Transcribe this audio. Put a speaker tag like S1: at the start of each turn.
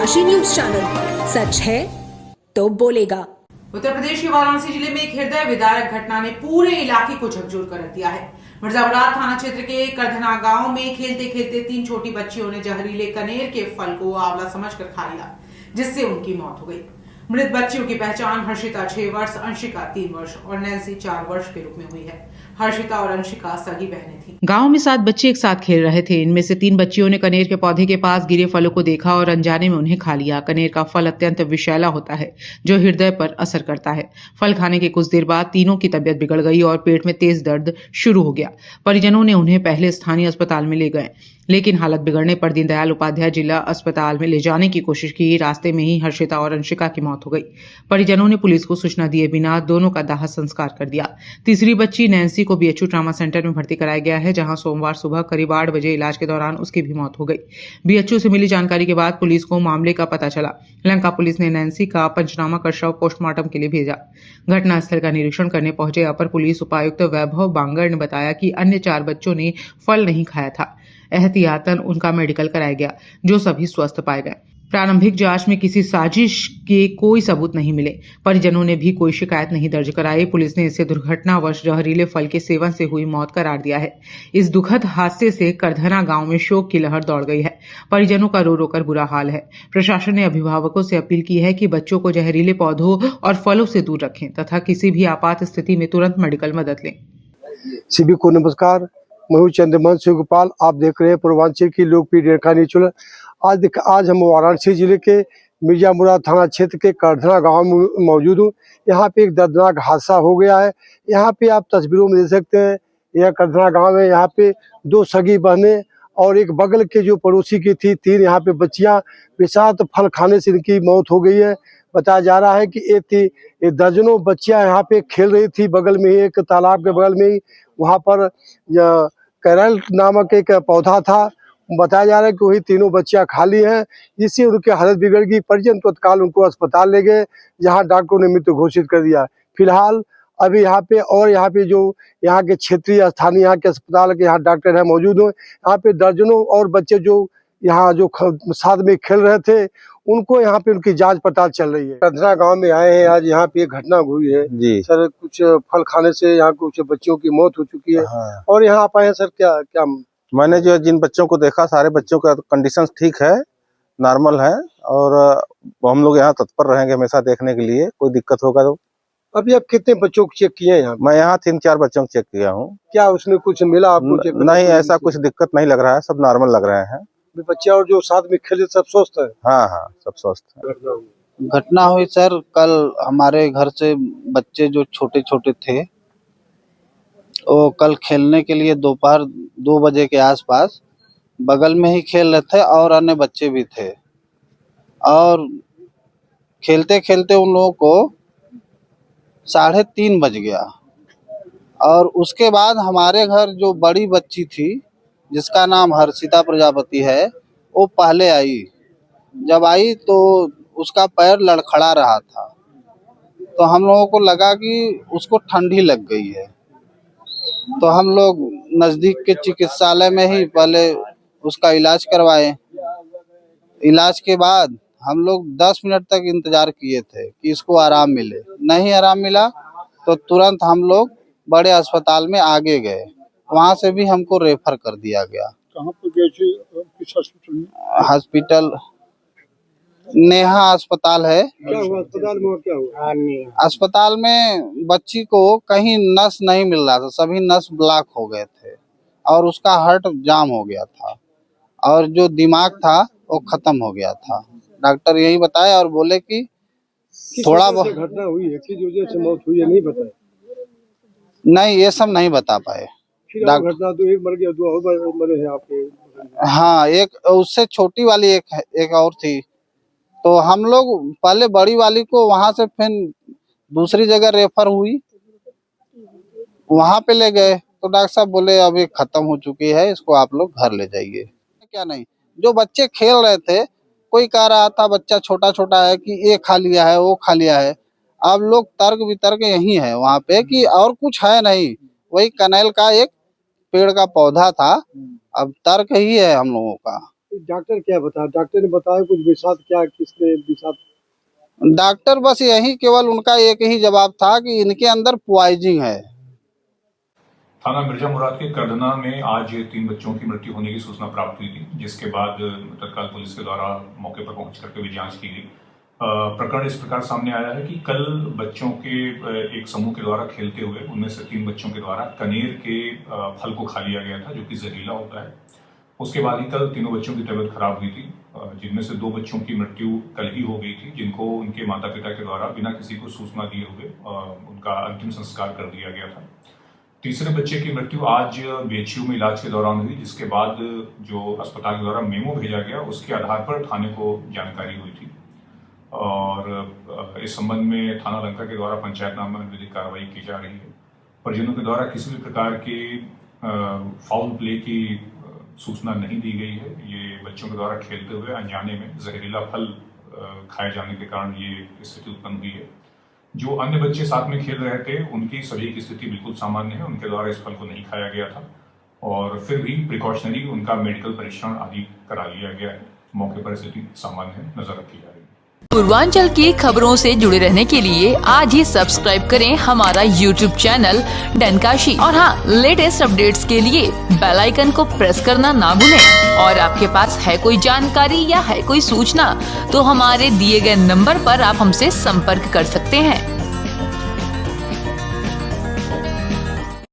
S1: राशि news channel, सच है तो बोलेगा।
S2: उत्तर प्रदेश के वाराणसी जिले में एक हृदय विदारक घटना ने पूरे इलाके को झकझोर कर रख दिया है। मिर्जापुर थाना क्षेत्र के करधना गांव में खेलते खेलते 3 छोटी बच्चियों ने जहरीले कनेर के फल को आंवला समझकर खा लिया, जिससे उनकी मौत हो गई। मृत बच्चियों की पहचान हर्षिता 6 वर्ष, अंशिका 3 वर्ष और नैन्सी 4 वर्ष के रूप में हुई है। हर्षिता और अंशिका सगी बहनें थीं। गांव में 7 बच्चे एक साथ खेल रहे थे। इनमें से 3 बच्चियों ने कनेर के पौधे के पास गिरे फलों को देखा और अनजाने में उन्हें खा लिया। कनेर का फल अत्यंत विषैला होता है, जो हृदय पर असर करता है। फल खाने के कुछ देर बाद तीनों की तबीयत बिगड़ गई और पेट में तेज दर्द शुरू हो गया। परिजनों ने उन्हें पहले स्थानीय अस्पताल में ले गए, लेकिन हालत बिगड़ने पर दीनदयाल उपाध्याय जिला अस्पताल में ले जाने की कोशिश की। रास्ते में ही हर्षिता और अंशिका की मौत हो गई। परिजनों ने पुलिस को सूचना दिए बिना दोनों का दाह संस्कार कर दिया। तीसरी बच्ची नैन्सी को बीएचयू ट्रॉमा सेंटर में भर्ती कराया गया है, जहां सोमवार सुबह करीब 8 बजे इलाज के दौरान उसकी भी मौत हो गई। बीएचयू से मिली जानकारी के बाद पुलिस को मामले का पता चला। लंका पुलिस ने नैन्सी का पंचनामा कर शव पोस्टमार्टम के लिए भेजा। घटनास्थल का निरीक्षण करने पहुंचे अपर पुलिस उपायुक्त वैभव बांगर ने बताया कि अन्य 4 बच्चों ने फल नहीं खाया था। एहतियातन उनका मेडिकल कराया गया, जो सभी स्वस्थ पाए गए। प्रारंभिक जांच में किसी साजिश के कोई सबूत नहीं मिले। परिजनों ने भी कोई शिकायत नहीं दर्ज कराई। पुलिस ने इसे दुर्घटनावश जहरीले फल के सेवन से हुई मौत करार दिया है। इस दुखद हादसे से करधना गांव में शोक की लहर दौड़ गई है। परिजनों का रो रो कर बुरा हाल है। प्रशासन ने अभिभावकों से अपील की है कि बच्चों को जहरीले पौधों और फलों से दूर रखें तथा किसी भी आपात स्थिति में तुरंत मेडिकल मदद लें।
S3: सभी को नमस्कार। मैं हूँ चंद्रमोहन सिंह गोपाल। आप देख रहे हैं पूर्वांचल की लोकप्रिय रेखा न्यूज चैनल। आज हम वाराणसी जिले के मिर्जापुर थाना क्षेत्र के करधना गांव में मौजूद हूँ। यहाँ पे एक दर्दनाक हादसा हो गया है। यहाँ पे आप तस्वीरों में देख सकते हैं, यह करधना गांव है। यहाँ पे 2 सगी बहनें और एक बगल के जो पड़ोसी की थी 3 यहाँ पे बच्चियाँ विषाक्त फल खाने से इनकी मौत हो गई है। बताया जा रहा है कि ये दर्जनों बच्चियाँ यहाँ पे खेल रही थी। बगल में ही एक तालाब के बगल में ही वहाँ पर कैरल नामक एक पौधा था। बताया जा रहा है कि वही तीनों बच्चियां खाली हैं, जिससे उनकी हालत बिगड़ गई। परिजन तत्काल उनको अस्पताल ले गए, जहां डॉक्टरों ने मृत्यु घोषित कर दिया। फिलहाल अभी यहाँ पे जो यहाँ के क्षेत्रीय स्थानीय यहाँ के अस्पताल के यहाँ डॉक्टर है मौजूद हैं। यहाँ पे दर्जनों और बच्चे जो यहाँ जो साथ में खेल रहे थे, उनको यहाँ पे उनकी जांच पड़ताल चल रही है। करधना गांव में आए हैं। आज यहाँ पे एक घटना हुई है जी सर। कुछ फल खाने से यहाँ कुछ बच्चियों की मौत हो चुकी है। हाँ। और यहाँ आप आए हैं सर, क्या
S4: मैंने जो जिन बच्चों को देखा, सारे बच्चों का कंडीशन ठीक है, नॉर्मल है। और हम लोग यहाँ तत्पर रहेंगे हमेशा देखने के लिए, कोई दिक्कत होगा तो।
S3: अभी आप कितने बच्चों को चेक किए हैं यहाँ?
S4: मैं यहाँ 3-4 बच्चों को चेक किया हूँ।
S3: क्या उसमें कुछ मिला आपको?
S4: नहीं, ऐसा कुछ दिक्कत नहीं लग रहा है, सब नॉर्मल लग रहे हैं।
S3: बच्चे और जो साथ में खेले सब स्वस्थ है?
S4: हाँ, सब स्वस्थ है।
S5: घटना हुई सर, कल हमारे घर से बच्चे जो छोटे छोटे थे, वो कल खेलने के लिए दोपहर 2 बजे के आसपास बगल में ही खेल रहे थे और अन्य बच्चे भी थे। और खेलते खेलते उन लोगों को 3:30 बज गया। और उसके बाद हमारे घर जो बड़ी बच्ची थी, जिसका नाम हर्षिता प्रजापति है, वो पहले आई। जब आई तो उसका पैर लड़खड़ा रहा था, तो हम लोगों को लगा कि उसको ठंडी लग गई है। तो हम लोग नज़दीक के चिकित्सालय में ही पहले उसका इलाज करवाए। इलाज के बाद हम लोग 10 मिनट तक इंतजार किए थे कि इसको आराम मिले। नहीं आराम मिला तो तुरंत हम लोग बड़े अस्पताल में आगे गए। वहाँ से भी हमको रेफर कर दिया गया।
S3: कहाँ पर गए थे? किस हॉस्पिटल में?
S5: हॉस्पिटल नेहा अस्पताल है।
S3: क्या हुआ अस्पताल में? क्या हुआ
S5: अस्पताल में? बच्ची को कहीं नस नहीं मिल रहा था, सभी नस ब्लॉक हो गए थे और उसका हार्ट जाम हो गया था और जो दिमाग था वो खत्म हो गया था। डॉक्टर यही बताया और बोले कि थोड़ा बहुत
S3: घटना हुई है, किस वजह से मौत हुई है नहीं बताया।
S5: नहीं, ये सब नहीं बता पाए।
S3: घटना तो एक मर गया, 2 और मरे हैं आपके?
S5: हाँ, एक उससे छोटी वाली एक और थी। तो हम लोग पहले बड़ी वाली को वहां से फिर दूसरी जगह रेफर हुई, वहां पे ले गए तो डॉक्टर साहब बोले अभी खत्म हो चुकी है, इसको आप लोग घर ले जाइए। क्या नहीं, जो बच्चे खेल रहे थे, कोई कह रहा था बच्चा छोटा छोटा है कि ये खा लिया है वो खा लिया है। अब लोग तर्क वितर्क यही है वहाँ पे कि और कुछ है नहीं, वही कनेल का एक पेड़ का पौधा था। अब तर्क ही है हम लोगों का।
S3: डॉक्टर क्या बताया? डॉक्टर ने बताया कुछ विषाद, क्या किसने विषाद?
S5: डॉक्टर बस यही केवल उनका एक ही जवाब था कि इनके अंदर पॉइजनिंग है।
S6: थाना मिर्जा मुराद के करधना में आज 3 बच्चों की मृत्यु होने की सूचना प्राप्त हुई थी, जिसके बाद तत्काल पुलिस के द्वारा मौके पर पहुंच करके भी जांच की गई। प्रकरण इस प्रकार सामने आया है कि कल बच्चों के एक समूह के द्वारा खेलते हुए उनमें से 3 बच्चों के द्वारा कनेर के फल को खा लिया गया था, जो कि जहरीला होता है। उसके बाद ही कल तीनों बच्चों की तबीयत खराब हुई थी, जिनमें से 2 बच्चों की मृत्यु कल ही हो गई थी, जिनको उनके माता पिता के द्वारा बिना किसी को सूचना दिए हुए उनका अंतिम संस्कार कर दिया गया था। तीसरे बच्चे की मृत्यु आज बीएचयू में इलाज के दौरान हुई, जिसके बाद जो अस्पताल के द्वारा मेमो भेजा गया उसके आधार पर थाने को जानकारी हुई थी और इस संबंध में थाना लंका के द्वारा पंचायतनामा में विधिक कार्रवाई की जा रही है। परिजनों के द्वारा किसी भी प्रकार के फाउल प्ले की सूचना नहीं दी गई है। ये बच्चों के द्वारा खेलते हुए अनजाने में जहरीला फल खाए जाने के कारण ये स्थिति उत्पन्न हुई है। जो अन्य बच्चे साथ में खेल रहे थे उनकी सभी की स्थिति बिल्कुल सामान्य है, उनके द्वारा इस फल को नहीं खाया गया था और फिर भी प्रिकॉशनरी उनका मेडिकल परीक्षण आदि करा लिया गया है। मौके पर स्थिति सामान्य है, नजर रखी जा रही है।
S7: पूर्वांचल की खबरों से जुड़े रहने के लिए आज ही सब्सक्राइब करें हमारा YouTube चैनल डनकाशी और हाँ, लेटेस्ट अपडेट्स के लिए बेल आइकन को प्रेस करना ना भूलें। और आपके पास है कोई जानकारी या है कोई सूचना तो हमारे दिए गए नंबर पर आप हमसे संपर्क कर सकते हैं।